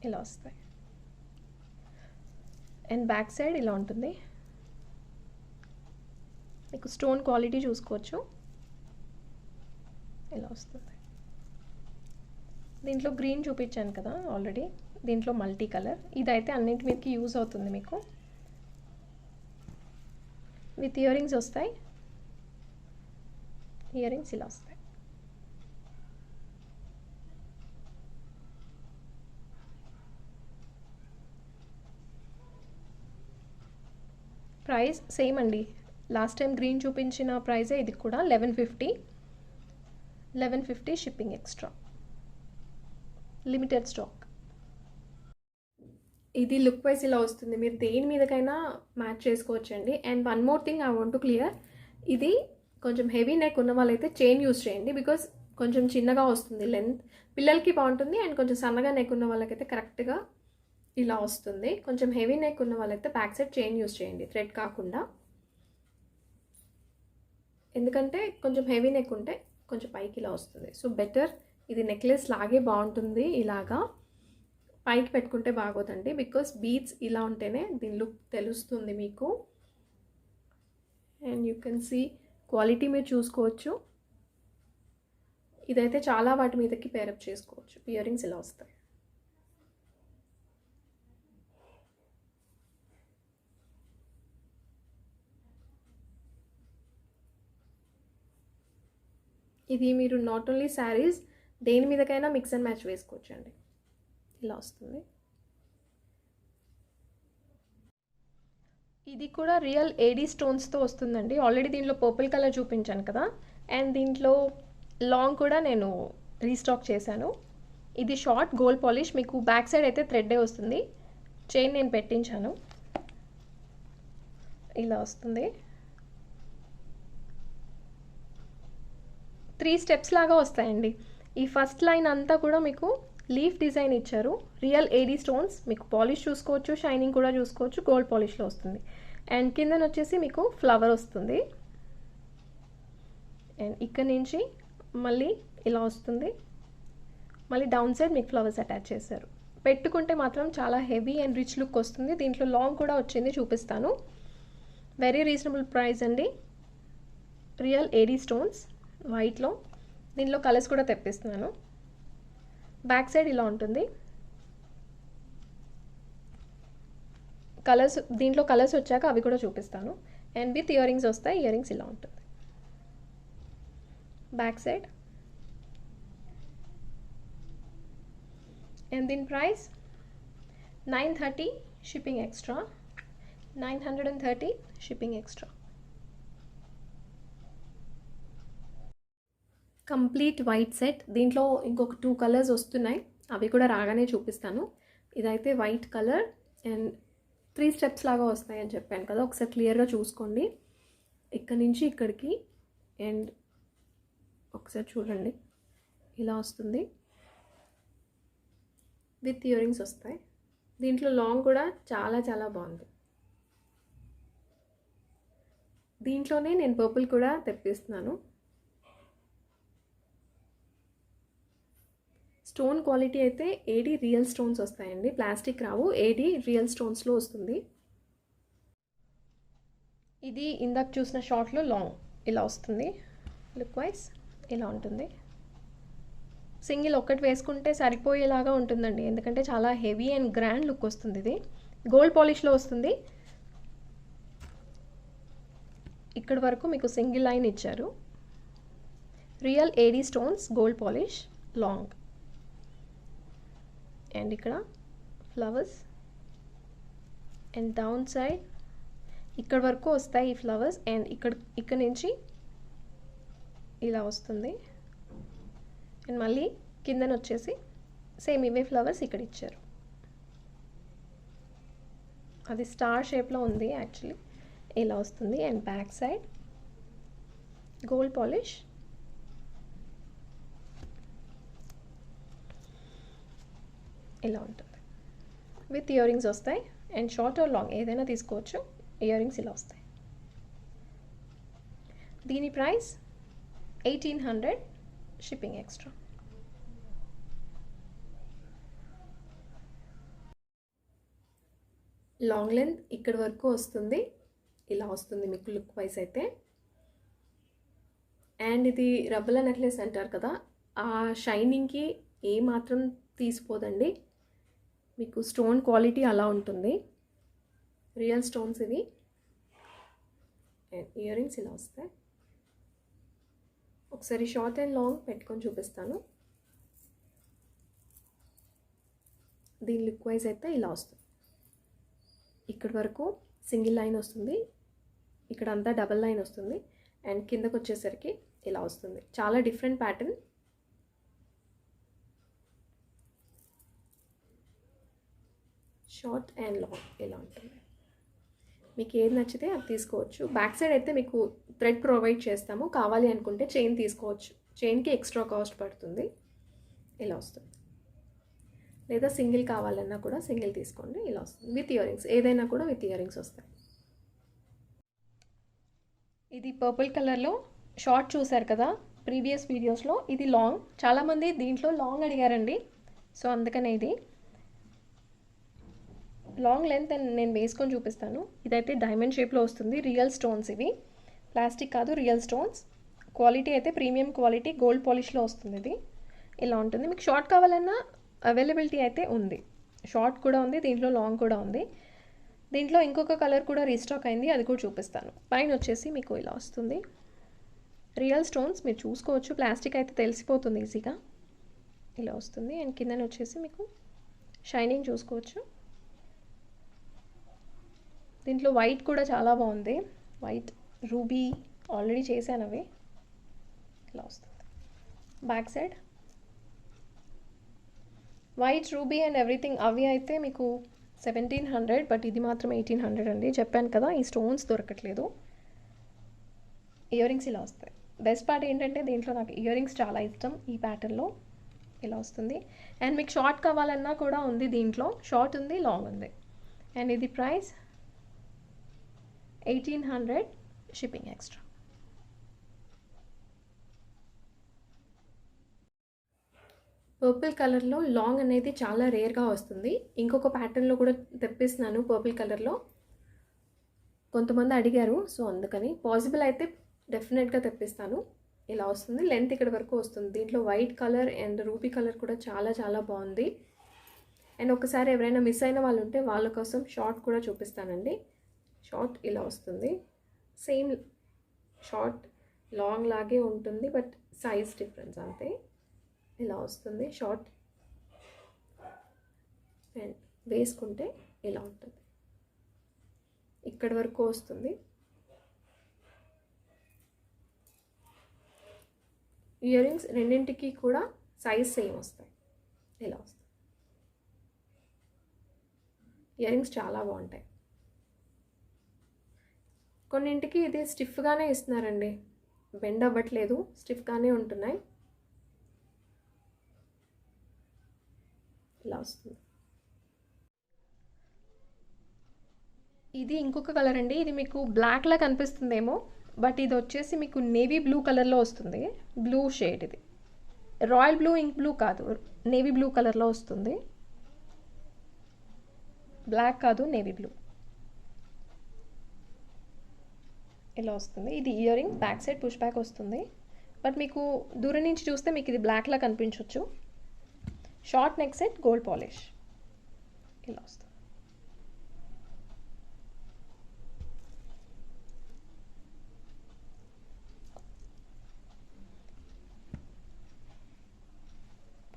ఇలా వస్తాయి. అండ్ బ్యాక్ సైడ్ ఇలా ఉంటుంది. మీకు స్టోన్ క్వాలిటీ చూసుకోవచ్చు, ఇలా వస్తుంది. దీంట్లో గ్రీన్ చూపించాను కదా ఆల్రెడీ, దీంట్లో మల్టీ కలర్. ఇదైతే అన్నింటి మీదకి యూజ్ అవుతుంది మీకు. విత్ ఇయర్ రింగ్స్ వస్తాయి. ఇయర్ రింగ్స్ ఇలా వస్తాయి. ప్రైస్ సేమ్ అండి, లాస్ట్ టైం గ్రీన్ చూపించిన ప్రైజే ఇది కూడా. 1150 షిప్పింగ్ ఎక్స్ట్రా, లిమిటెడ్ స్టాక్. ఇది లుక్ వైజ్ ఇలా వస్తుంది. మీరు దేని మీదకైనా మ్యాచ్ చేసుకోవచ్చండి. And one more thing I want to clear, ఇది కొంచెం హెవీ నెక్ ఉన్న వాళ్ళైతే చైన్ యూస్ చేయండి, బికాస్ కొంచెం చిన్నగా వస్తుంది లెంత్. పిల్లలకి బాగుంటుంది. అండ్ కొంచెం సన్నగా నెక్ ఉన్న వాళ్ళకైతే కరెక్ట్గా ఇలా వస్తుంది. కొంచెం హెవీ నెక్ ఉన్న వాళ్ళైతే బ్యాక్ సైడ్ చైన్ యూస్ చేయండి, థ్రెడ్ కాకుండా. ఎందుకంటే కొంచెం హెవీ నెక్ ఉంటే కొంచెం పైకి ఇలా వస్తుంది. సో బెటర్ ఇది నెక్లెస్ లాగే బాగుంటుంది. ఇలాగా పైకి పెట్టుకుంటే బాగోదండి, బికాస్ బీడ్స్ ఇలా ఉంటేనే దీని లుక్ తెలుస్తుంది మీకు. And you can see quality మీరు చూసుకోవచ్చు. ఇదైతే చాలా వాటి మీదకి పేరప్ చేసుకోవచ్చు. ఇయర్ రింగ్స్ ఇలా వస్తాయి. ఇది మీరు నాట్ ఓన్లీ శారీస్ దేని మీదకైనా మిక్స్ అండ్ మ్యాచ్ వేసుకోవచ్చు అండి. ఇలా వస్తుంది. ఇది కూడా రియల్ ఏడీ స్టోన్స్తో వస్తుందండి. ఆల్రెడీ దీంట్లో పర్పుల్ కలర్ చూపించాను కదా, అండ్ దీంట్లో లాంగ్ కూడా నేను రీస్టాక్ చేశాను. ఇది షార్ట్ గోల్డ్ పాలిష్, మీకు బ్యాక్ సైడ్ అయితే థ్రెడ్డే వస్తుంది. చైన్ నేను పెట్టించాను, ఇలా వస్తుంది. 3 స్టెప్స్ లాగా వస్తాయండి. ఈ ఫస్ట్ లైన్ అంతా కూడా మీకు లీఫ్ డిజైన్ ఇచ్చారు. రియల్ ఏడీ స్టోన్స్, మీకు పాలిష్ చూసుకోవచ్చు, షైనింగ్ కూడా చూసుకోవచ్చు, గోల్డ్ పాలిష్లో వస్తుంది. అండ్ కిందన వచ్చేసి మీకు ఫ్లవర్ వస్తుంది. అండ్ ఇక్కడ నుంచి మళ్ళీ ఇలా వస్తుంది. మళ్ళీ డౌన్ సైడ్ మీకు ఫ్లవర్స్ అటాచ్ చేశారు. పెట్టుకుంటే మాత్రం చాలా హెవీ అండ్ రిచ్ లుక్ వస్తుంది. దీంట్లో లాంగ్ కూడా వచ్చింది, చూపిస్తాను. వెరీ రీజనబుల్ ప్రైస్ అండి. రియల్ ఏడీ స్టోన్స్ వైట్లో. దీనిలో కలర్స్ కూడా తెప్పిస్తున్నాను. బ్యాక్ సైడ్ ఇలా ఉంటుంది. కలర్స్ దీంట్లో కలర్స్ వచ్చాక అవి కూడా చూపిస్తాను. అండ్ విత్ ఇయర్ రింగ్స్ వస్తాయి. ఇయర్ రింగ్స్ ఇలా ఉంటుంది. Back side. అండ్ దీని price 930 shipping extra. 930 shipping extra. Complete white set. దీంట్లో ఇంకొక 2 కలర్స్ వస్తున్నాయి, అవి కూడా రాగానే చూపిస్తాను. ఇదైతే వైట్ కలర్ అండ్ 3 స్టెప్స్ లాగా వస్తాయని చెప్పాను కదా, ఒకసారి క్లియర్గా చూసుకోండి. ఇక్కడ నుంచి ఇక్కడికి అండ్ ఒకసారి చూడండి, ఇలా వస్తుంది. విత్ ఇయర్ రింగ్స్ వస్తాయి. దీంట్లో లాంగ్ కూడా చాలా చాలా బాగుంది. దీంట్లోనే నేను పర్పుల్ కూడా తెప్పిస్తున్నాను. స్టోన్ క్వాలిటీ అయితే ఏడీ రియల్ స్టోన్స్ వస్తాయండి, ప్లాస్టిక్ రావు. ఏడీ రియల్ స్టోన్స్లో వస్తుంది. ఇది ఇందాక చూసిన షార్ట్లో లాంగ్ ఇలా వస్తుంది. లుక్ వైజ్ ఇలా ఉంటుంది. సింగిల్ ఒక్కటి వేసుకుంటే సరిపోయేలాగా ఉంటుందండి, ఎందుకంటే చాలా హెవీ అండ్ గ్రాండ్ లుక్ వస్తుంది. ఇది గోల్డ్ పాలిష్లో వస్తుంది. ఇక్కడ వరకు మీకు సింగిల్ లైన్ ఇచ్చారు. Real AD stones gold polish long. And ఇక్కడ ఫ్లవర్స్ అండ్ డౌన్ సైడ్ ఇక్కడ వరకు వస్తాయి ఈ ఫ్లవర్స్. అండ్ ఇక్కడ నుంచి ఇలా వస్తుంది. అండ్ మళ్ళీ కిందన వచ్చేసి సేమ్ ఇవే ఫ్లవర్స్ ఇక్కడ ఇచ్చారు. అది స్టార్ షేప్లో ఉంది యాక్చువల్లీ. ఇలా వస్తుంది. And back side gold polish. ఇలా ఉంటుంది. విత్ ఇయర్ రింగ్స్ వస్తాయి. అండ్ షార్ట్ ఆర్ లాంగ్ ఏదైనా తీసుకోవచ్చు. ఇయర్ రింగ్స్ ఇలా వస్తాయి. దీని price 1800 shipping extra. Long length ఇక్కడ వరకు వస్తుంది. ఇలా వస్తుంది మీకు లుక్ వైజ్ అయితే. అండ్ ఇది రబ్బల నెక్లెస్ అంటారు కదా, ఆ షైనింగ్కి ఏ మాత్రం తీసిపోదండి. మీకు స్టోన్ క్వాలిటీ అలా ఉంటుంది. రియల్ స్టోన్స్ ఇవి. అండ్ ఇయర్ రింగ్స్ ఇలా వస్తాయి. ఒకసారి షార్ట్ అండ్ లాంగ్ పెట్టుకొని చూపిస్తాను. దీని లుక్ వైజ్ అయితే ఇలా వస్తుంది. ఇక్కడ వరకు సింగిల్ లైన్ వస్తుంది, ఇక్కడ అంతా డబల్ లైన్ వస్తుంది. అండ్ కిందకు వచ్చేసరికి ఇలా వస్తుంది. చాలా different pattern. Short and long ఇలా ఉంటుంది. మీకు ఏది నచ్చితే అది తీసుకోవచ్చు. బ్యాక్ సైడ్ అయితే మీకు థ్రెడ్ ప్రొవైడ్ చేస్తాము. కావాలి అనుకుంటే చైన్ తీసుకోవచ్చు. చైన్కి ఎక్స్ట్రా కాస్ట్ పడుతుంది. ఇలా వస్తుంది. లేదా సింగిల్ కావాలన్నా కూడా సింగిల్ తీసుకోండి. ఇలా వస్తుంది. విత్ ఇయర్ రింగ్స్ ఏదైనా కూడా విత్ ఇయర్ రింగ్స్ వస్తాయి. ఇది పర్పుల్ కలర్లో షార్ట్ చూసారు కదా ప్రీవియస్ వీడియోస్లో. ఇది లాంగ్. చాలామంది దీంట్లో లాంగ్ అడిగారండి, సో అందుకనే ఇది లాంగ్ లెంత్ నేను వేసుకొని చూపిస్తాను. ఇదైతే డైమండ్ షేప్లో వస్తుంది. రియల్ స్టోన్స్ ఇవి, ప్లాస్టిక్ కాదు, రియల్ స్టోన్స్. క్వాలిటీ అయితే ప్రీమియం క్వాలిటీ, గోల్డ్ పాలిష్లో వస్తుంది. ఇది ఇలా ఉంటుంది. మీకు షార్ట్ కావాలన్నా అవైలబిలిటీ అయితే ఉంది. షార్ట్ కూడా ఉంది, దీంట్లో లాంగ్ కూడా ఉంది. దీంట్లో ఇంకొక కలర్ కూడా రీస్టాక్ అయింది, అది కూడా చూపిస్తాను. పైన వచ్చేసి మీకు ఇలా వస్తుంది. రియల్ స్టోన్స్ మీరు చూసుకోవచ్చు, ప్లాస్టిక్ అయితే తెలిసిపోతుంది ఈజీగా. ఇలా వస్తుంది. అండ్ కిందన వచ్చేసి మీకు షైనింగ్ చూసుకోవచ్చు. దీంట్లో వైట్ కూడా చాలా బాగుంది, వైట్ రూబీ ఆల్రెడీ చేశాను అవి. ఇలా వస్తుంది. Back side white ruby and everything అవి అయితే మీకు 1700, బట్ ఇది మాత్రం 1800 అండి. చెప్పాను కదా ఈ స్టోన్స్ దొరకట్లేదు. ఇయర్ రింగ్స్ ఇలా వస్తాయి. బెస్ట్ పార్ట్ ఏంటంటే దీంట్లో నాకు ఇయర్ రింగ్స్ చాలా ఇష్టం. ఈ ప్యాటర్న్లో ఇలా వస్తుంది. అండ్ మీకు షార్ట్ కావాలన్నా కూడా ఉంది, దీంట్లో షార్ట్ ఉంది, లాంగ్ ఉంది. అండ్ ఇది ప్రైస్ 1800, షిప్పింగ్ ఎక్స్ట్రా. పర్పుల్ కలర్లో లాంగ్ అనేది చాలా రేర్గా వస్తుంది. ఇంకొక ప్యాటర్న్లో కూడా తెప్పిస్తున్నాను పర్పుల్ కలర్లో, కొంతమంది అడిగారు, సో అందుకని పాసిబుల్ అయితే డెఫినెట్గా తెప్పిస్తాను. ఇలా వస్తుంది. లెంత్ ఇక్కడ వరకు వస్తుంది. దీంట్లో white colour and ruby colour కూడా చాలా చాలా బాగుంది. అండ్ ఒకసారి ఎవరైనా మిస్ అయిన వాళ్ళు ఉంటే వాళ్ళ కోసం షార్ట్ కూడా చూపిస్తానండి. షార్ట్ ఇలా వస్తుంది. సేమ్ షార్ట్ లాంగ్ లాగే ఉంటుంది, బట్ సైజ్ డిఫరెన్స్ అంతే. ఇలా వస్తుంది షార్ట్. అండ్ వేసుకుంటే ఇలా ఉంటుంది, ఇక్కడి వరకు వస్తుంది. ఇయర్ రింగ్స్ రెండింటికి కూడా సైజ్ సేమ్ వస్తాయి. ఇలా వస్తాయి. ఇయర్ రింగ్స్ చాలా బాగుంటాయి. కొన్నింటికి ఇది స్టిఫ్గానే ఇస్తున్నారండి, బెండ్ అవ్వట్లేదు, స్టిఫ్గానే ఉంటున్నాయి. ఇలా వస్తుంది. ఇది ఇంకొక కలర్ అండి. ఇది మీకు బ్లాక్లా కనిపిస్తుందేమో, బట్ ఇది వచ్చేసి మీకు నేవీ బ్లూ కలర్లో వస్తుంది. బ్లూ షేడ్ ఇది, రాయల్ బ్లూ, ఇంక్ బ్లూ కాదు, నేవీ బ్లూ కలర్లో వస్తుంది. బ్లాక్ కాదు, నేవీ బ్లూ. ఇలా వస్తుంది. ఇది ear ring back side push back వస్తుంది, బట్ మీకు దూరం నుంచి చూస్తే మీకు ఇది బ్లాక్లా కనిపించవచ్చు. Short neck set, gold polish. ఇలా వస్తుంది.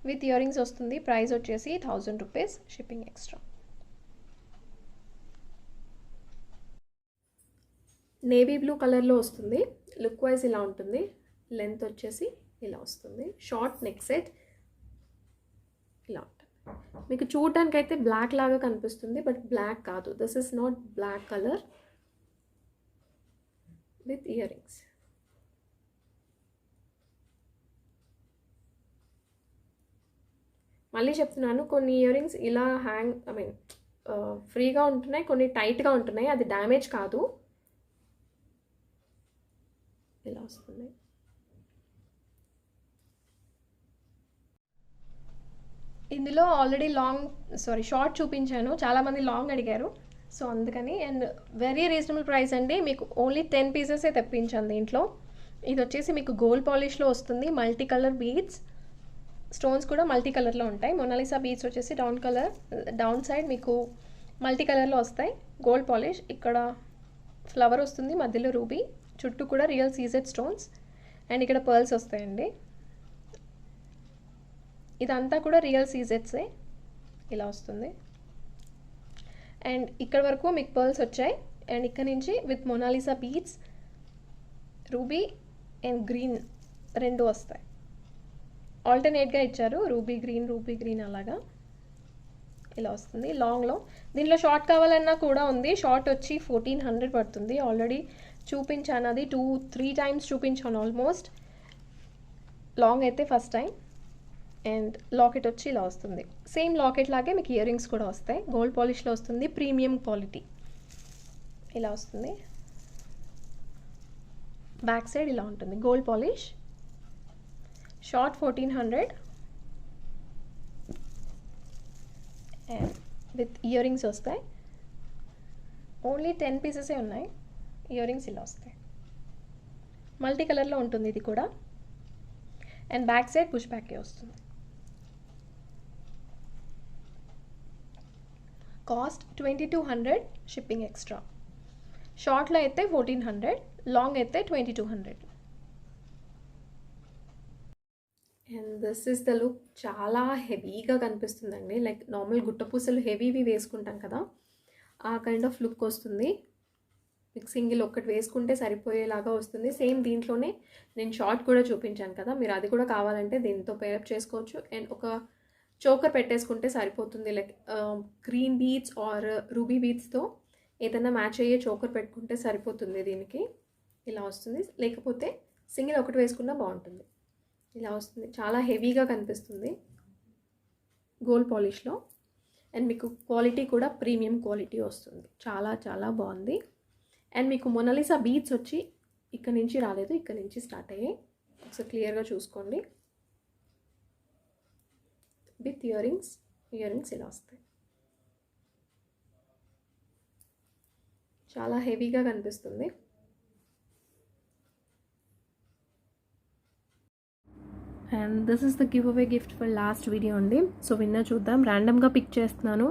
విత్ ఇయర్ రింగ్స్ వస్తుంది. ప్రైస్ వచ్చేసి 1000 rupees, shipping extra. Navy blue కలర్లో వస్తుంది. లుక్ వైజ్ ఇలా ఉంటుంది. లెంత్ వచ్చేసి ఇలా వస్తుంది. షార్ట్ నెక్ సెట్ ఇలా ఉంటుంది. మీకు చూడటానికి అయితే బ్లాక్ లాగా కనిపిస్తుంది, బట్ బ్లాక్ కాదు. This is not black colour. With earrings. మళ్ళీ చెప్తున్నాను, కొన్ని ఇయర్ రింగ్స్ ఇలా ఫ్రీగా ఉంటున్నాయి, కొన్ని టైట్గా ఉంటున్నాయి. అది డ్యామేజ్ కాదు. ఇలా వస్తుంది. ఇందులో ఆల్రెడీ షార్ట్ చూపించాను, చాలామంది లాంగ్ అడిగారు, సో అందుకని. అండ్ వెరీ రీజనబుల్ ప్రైస్ అండి. మీకు ఓన్లీ 10 పీసెసే తెప్పించాను దీంట్లో. ఇది వచ్చేసి మీకు గోల్డ్ పాలిష్లో వస్తుంది. మల్టీ కలర్ బీడ్స్, స్టోన్స్ కూడా మల్టీ కలర్లో ఉంటాయి. మొనాలిసా బీడ్స్ వచ్చేసి డౌన్ సైడ్ మీకు మల్టీ కలర్లో వస్తాయి. గోల్డ్ పాలిష్, ఇక్కడ ఫ్లవర్ వస్తుంది, మధ్యలో రూబీ, చుట్టూ కూడా రియల్ సీజెడ్ స్టోన్స్, అండ్ ఇక్కడ పర్ల్స్ వస్తాయండి. ఇదంతా కూడా రియల్ సీజెడ్సే. ఇలా వస్తుంది. అండ్ ఇక్కడ వరకు మీకు పర్ల్స్ వచ్చాయి. అండ్ ఇక్కడ నుంచి with Mona Lisa beads, ruby and green రెండు వస్తాయి. ఆల్టర్నేట్గా ఇచ్చారు, రూబీ గ్రీన్ అలాగా. ఇలా వస్తుంది లాంగ్లో. దీంట్లో షార్ట్ కావాలన్నా కూడా ఉంది. షార్ట్ వచ్చి 1400 పడుతుంది. ఆల్రెడీ చూపించాను, అది 2-3 టైమ్స్ చూపించాను ఆల్మోస్ట్. లాంగ్ అయితే ఫస్ట్ టైం. అండ్ లాకెట్ వచ్చి ఇలా వస్తుంది. సేమ్ లాకెట్ లాగే మీకు ఇయర్ రింగ్స్ కూడా వస్తాయి. గోల్డ్ పాలిష్లో వస్తుంది, ప్రీమియం క్వాలిటీ. ఇలా వస్తుంది. బ్యాక్ సైడ్ ఇలా ఉంటుంది, gold polish. Short 1400 and with ear rings వస్తాయి. ఓన్లీ 10 పీసెసే ఉన్నాయి. ఇయర్ రింగ్స్ ఇలా వస్తాయి. మల్టీ కలర్లో ఉంటుంది ఇది కూడా. అండ్ బ్యాక్ సైడ్ పుష్ బ్యాకే వస్తుంది. Cost 2200, shipping extra. షార్ట్లో అయితే 1400, లాంగ్ అయితే 2200. And this is the look. చాలా హెవీగా కనిపిస్తుందండి. లైక్ నార్మల్ గుట్టపూసలు హెవీవి వేసుకుంటాం కదా, ఆ కైండ్ ఆఫ్ లుక్ వస్తుంది. మీకు సింగిల్ ఒక్కటి వేసుకుంటే సరిపోయేలాగా వస్తుంది. సేమ్ దీంట్లోనే నేను షార్ట్ కూడా చూపించాను కదా, మీరు అది కూడా కావాలంటే దీంతో పేరప్ చేసుకోవచ్చు. అండ్ ఒక చోకర్ పెట్టేసుకుంటే సరిపోతుంది. Like green beads or ruby బీడ్స్తో ఏదైనా మ్యాచ్ అయ్యే చోకర్ పెట్టుకుంటే సరిపోతుంది. దీనికి ఇలా వస్తుంది. లేకపోతే సింగిల్ ఒకటి వేసుకున్నా బాగుంటుంది. ఇలా వస్తుంది. చాలా హెవీగా కనిపిస్తుంది గోల్డ్ పాలిష్లో. అండ్ మీకు క్వాలిటీ కూడా ప్రీమియం క్వాలిటీ వస్తుంది. చాలా చాలా బాగుంది. అండ్ మీకు మొనాలిసా బీడ్స్ వచ్చి ఇక్కడ నుంచి రాలేదు, ఇక్కడ నుంచి స్టార్ట్ అయ్యాయి. ఒకసారి క్లియర్గా చూసుకోండి. విత్ ఇయరింగ్స్ ఇలా వస్తాయి. చాలా హెవీగా కనిపిస్తుంది. And this is the give away gift for last video అండి. సో విన్నర్ చూద్దాం. ర్యాండమ్గా పిక్ చేస్తున్నాను.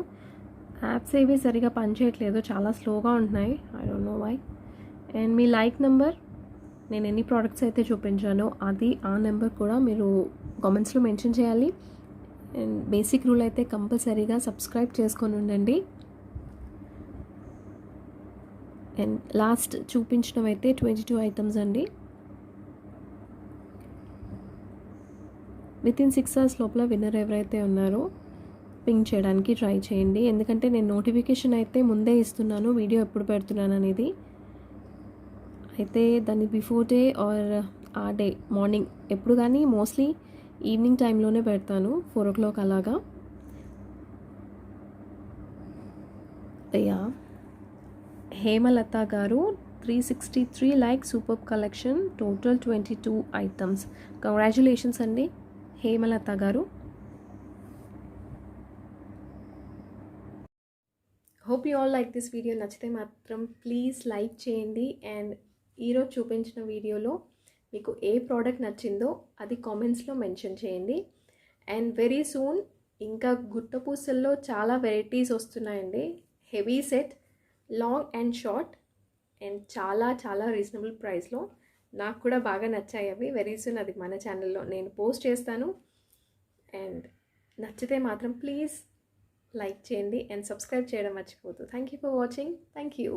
యాప్స్ ఏవి సరిగా పనిచేయట్లేదు, చాలా స్లోగా ఉంటున్నాయి. I don't know why. And మీ లైక్ నెంబర్, నేను ఎన్ని ప్రోడక్ట్స్ అయితే చూపించానో అది ఆ నెంబర్ కూడా మీరు కామెంట్స్లో మెన్షన్ చేయాలి. అండ్ బేసిక్ రూల్ అయితే కంపల్సరీగా సబ్స్క్రైబ్ చేసుకొని ఉండండి. అండ్ లాస్ట్ చూపించినవైతే 22 ఐటమ్స్ అండి. వితిన్ 6 hours లోపల విన్నర్ ఎవరైతే ఉన్నారో పింక్ చేయడానికి ట్రై చేయండి. ఎందుకంటే నేను నోటిఫికేషన్ అయితే ముందే ఇస్తున్నాను వీడియో ఎప్పుడు పెడుతున్నాను అనేది. అయితే దాన్ని బిఫోర్ డే ఆర్ ఆ డే మార్నింగ్ ఎప్పుడు కానీ మోస్ట్లీ ఈవినింగ్ టైంలోనే పెడతాను, 4 o'clock అలాగా. అయ్యా హేమలత గారు 363 like super collection, total 22 items. Congratulations అండి హేమలత గారు. Hope you all like this video. నచ్చితే మాత్రం ప్లీజ్ లైక్ చేయండి. అండ్ ఈరోజు చూపించిన వీడియోలో మీకు ఏ ప్రోడక్ట్ నచ్చిందో అది కామెంట్స్లో మెన్షన్ చేయండి. అండ్ వెరీ సూన్ ఇంకా గుట్టపూసల్లో చాలా వెరైటీస్ వస్తున్నాయండి. Heavy set, long and short, and చాలా చాలా రీజనబుల్ ప్రైస్లో. నాకు కూడా బాగా నచ్చాయి అవి. వెరీ సూన్ అది మన ఛానల్లో నేను పోస్ట్ చేస్తాను. అండ్ నచ్చితే మాత్రం ప్లీజ్ లైక్ చేయండి అండ్ సబ్స్క్రైబ్ చేయడం మర్చిపోవద్దు. Thank you for watching. Thank you.